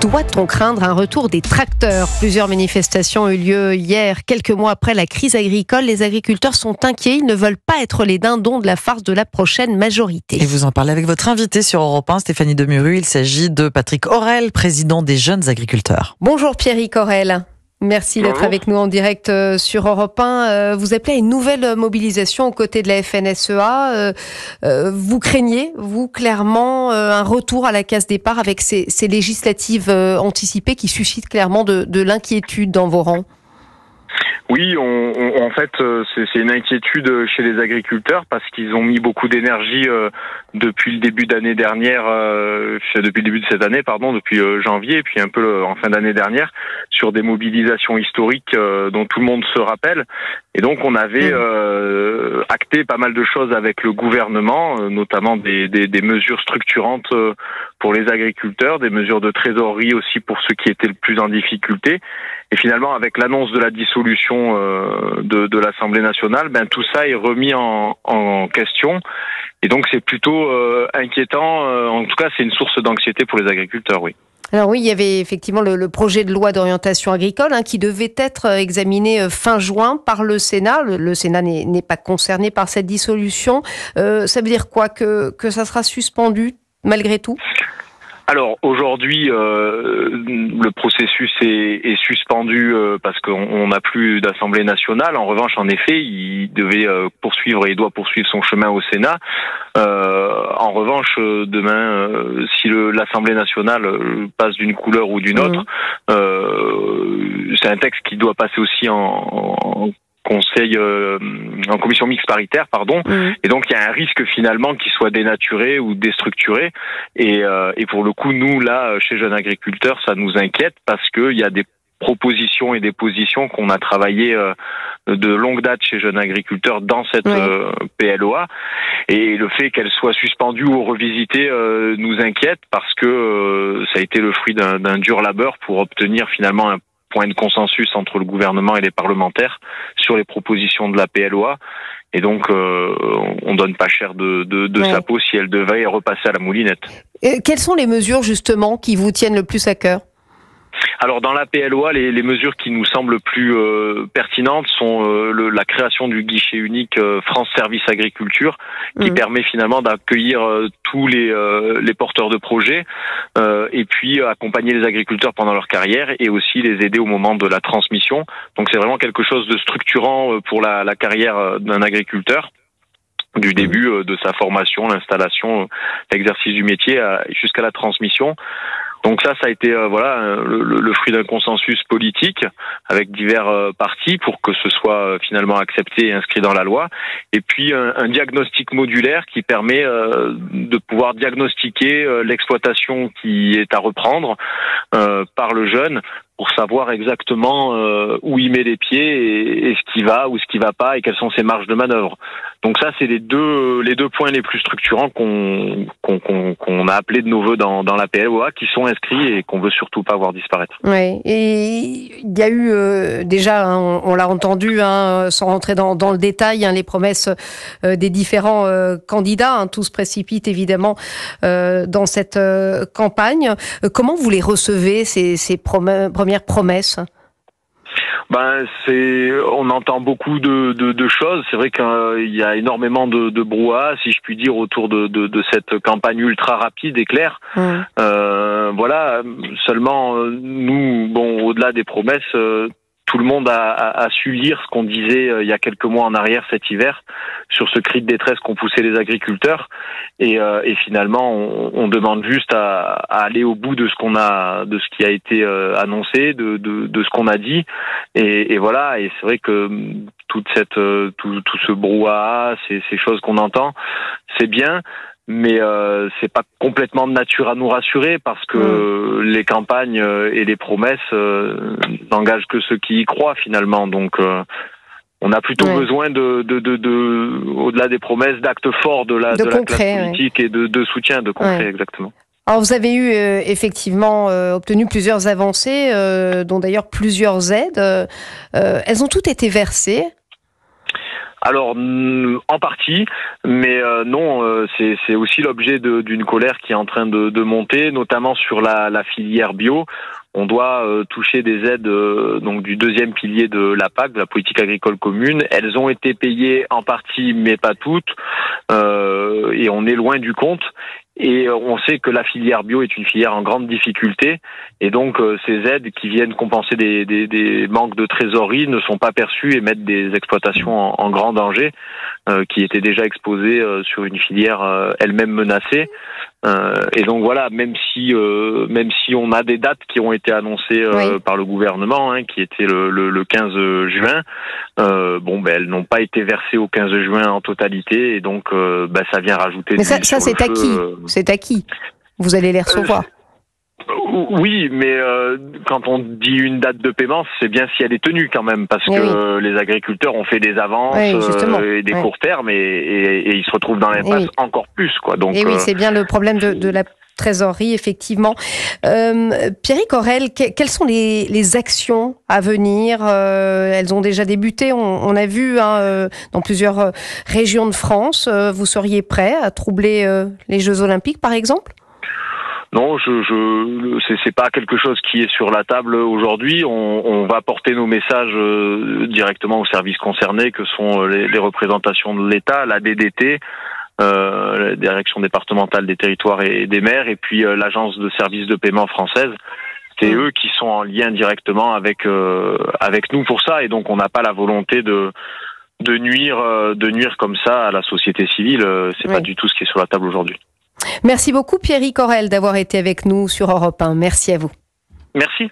Doit-on craindre un retour des tracteurs? Plusieurs manifestations ont eu lieu hier. Quelques mois après la crise agricole, les agriculteurs sont inquiets. Ils ne veulent pas être les dindons de la farce de la prochaine majorité. Et vous en parlez avec votre invité sur Europe 1, Stéphanie Demuru. Il s'agit de Patrick Aurel, président des jeunes agriculteurs. Bonjour Pierrick Aurel. Merci d'être avec nous en direct sur Europe 1. Vous appelez à une nouvelle mobilisation aux côtés de la FNSEA. Vous craignez, vous, clairement, un retour à la case départ avec ces législatives anticipées qui suscitent clairement de l'inquiétude dans vos rangs? Oui, en fait, c'est une inquiétude chez les agriculteurs parce qu'ils ont mis beaucoup d'énergie depuis le début d'année dernière, depuis le début de cette année, depuis janvier, et puis un peu en fin d'année dernière, sur des mobilisations historiques dont tout le monde se rappelle. Et donc, on avait acté pas mal de choses avec le gouvernement, notamment des mesures structurantes pour les agriculteurs, des mesures de trésorerie aussi pour ceux qui étaient le plus en difficulté. Et finalement, avec l'annonce de la dissolution de l'Assemblée nationale, tout ça est remis en question. Et donc, c'est plutôt inquiétant. En tout cas, c'est une source d'anxiété pour les agriculteurs, oui. Alors oui, il y avait effectivement le projet de loi d'orientation agricole qui devait être examiné fin juin par le Sénat. Le Sénat n'est pas concerné par cette dissolution. Ça veut dire quoi? Que ça sera suspendu malgré tout? Alors aujourd'hui, le processus est suspendu parce qu'on n'a plus d'Assemblée nationale. En revanche, en effet, il doit poursuivre son chemin au Sénat. En revanche, demain, si l'Assemblée nationale passe d'une couleur ou d'une autre, c'est un texte qui doit passer aussi en commission mixte paritaire, et donc il y a un risque finalement qu'il soit dénaturé ou déstructuré, et pour le coup, nous là, chez Jeunes Agriculteurs, ça nous inquiète parce qu'il y a des propositions et des positions qu'on a travaillées de longue date chez Jeunes Agriculteurs dans cette PLOA, et le fait qu'elle soit suspendue ou revisitée nous inquiète parce que ça a été le fruit d'un dur labeur pour obtenir finalement un point de consensus entre le gouvernement et les parlementaires sur les propositions de la PLOA. Et donc, on donne pas cher de sa peau si elle devait repasser à la moulinette. Et quelles sont les mesures, justement, qui vous tiennent le plus à cœur? Alors dans la PLOA, les mesures qui nous semblent plus pertinentes sont la création du guichet unique France Service Agriculture, qui permet finalement d'accueillir tous les porteurs de projets, et puis accompagner les agriculteurs pendant leur carrière et aussi les aider au moment de la transmission. Donc c'est vraiment quelque chose de structurant pour la carrière d'un agriculteur, du début de sa formation, l'installation, l'exercice du métier jusqu'à la transmission. Donc ça a été le fruit d'un consensus politique avec divers partis pour que ce soit finalement accepté et inscrit dans la loi. Et puis un diagnostic modulaire qui permet de pouvoir diagnostiquer l'exploitation qui est à reprendre par le jeune, pour savoir exactement où il met les pieds et ce qui va ou ce qui va pas et quelles sont ses marges de manœuvre. Donc ça, c'est les deux points les plus structurants qu'on a appelés de nos voeux dans la PLOA, qui sont inscrits et qu'on veut surtout pas voir disparaître. Oui, et il y a eu déjà, on l'a entendu, sans rentrer dans le détail, les promesses des différents candidats. Tous se précipitent évidemment dans cette campagne. Comment vous les recevez, ces premières promesses? On entend beaucoup de choses. C'est vrai qu'il y a énormément de brouhaha, si je puis dire, autour de cette campagne ultra rapide et claire. Seulement, nous, au-delà des promesses, tout le monde a su lire ce qu'on disait il y a quelques mois en arrière cet hiver sur ce cri de détresse qu'ont poussé les agriculteurs, et finalement on demande juste à aller au bout de ce qui a été annoncé, de ce qu'on a dit, et voilà. Et c'est vrai que tout ce brouhaha, ces choses qu'on entend, c'est bien, mais c'est pas complètement de nature à nous rassurer, parce que les campagnes et les promesses n'engagent que ceux qui y croient finalement. Donc on a plutôt besoin au-delà des promesses, d'actes forts de la classe politique et de soutien, de concret, exactement. Alors vous avez eu effectivement obtenu plusieurs avancées, dont d'ailleurs plusieurs aides. Elles ont toutes été versées? Alors en partie, mais non, c'est aussi l'objet d'une colère qui est en train de monter, notamment sur la filière bio. On doit toucher des aides donc du deuxième pilier de la PAC, de la politique agricole commune. Elles ont été payées en partie, mais pas toutes, et on est loin du compte. Et on sait que la filière bio est une filière en grande difficulté, et donc ces aides qui viennent compenser des manques de trésorerie ne sont pas perçues et mettent des exploitations en grand danger, qui étaient déjà exposées sur une filière elle-même menacée. Et donc voilà, même si on a des dates qui ont été annoncées par le gouvernement, qui étaient le 15 juin, elles n'ont pas été versées au 15 juin en totalité, et donc ça vient rajouter. Mais ça c'est acquis. C'est acquis. Vous allez les recevoir. Oui, mais quand on dit une date de paiement, c'est bien si elle est tenue quand même, parce que les agriculteurs ont fait des avances et des courts termes, et ils se retrouvent dans l'impasse encore plus, quoi. Donc, oui, c'est bien le problème de la trésorerie, effectivement. Pierrick Orel, quelles sont les actions à venir? Elles ont déjà débuté, on a vu dans plusieurs régions de France. Vous seriez prêt à troubler les Jeux Olympiques, par exemple? Non, c'est pas quelque chose qui est sur la table aujourd'hui. On va porter nos messages directement aux services concernés, que sont les représentations de l'État, la DDT, la Direction départementale des territoires et des mers, et puis l'Agence de services de paiement française. C'est eux qui sont en lien directement avec nous pour ça, et donc on n'a pas la volonté de nuire comme ça à la société civile. C'est pas du tout ce qui est sur la table aujourd'hui. Merci beaucoup Pierrick Orel d'avoir été avec nous sur Europe 1. Merci à vous. Merci.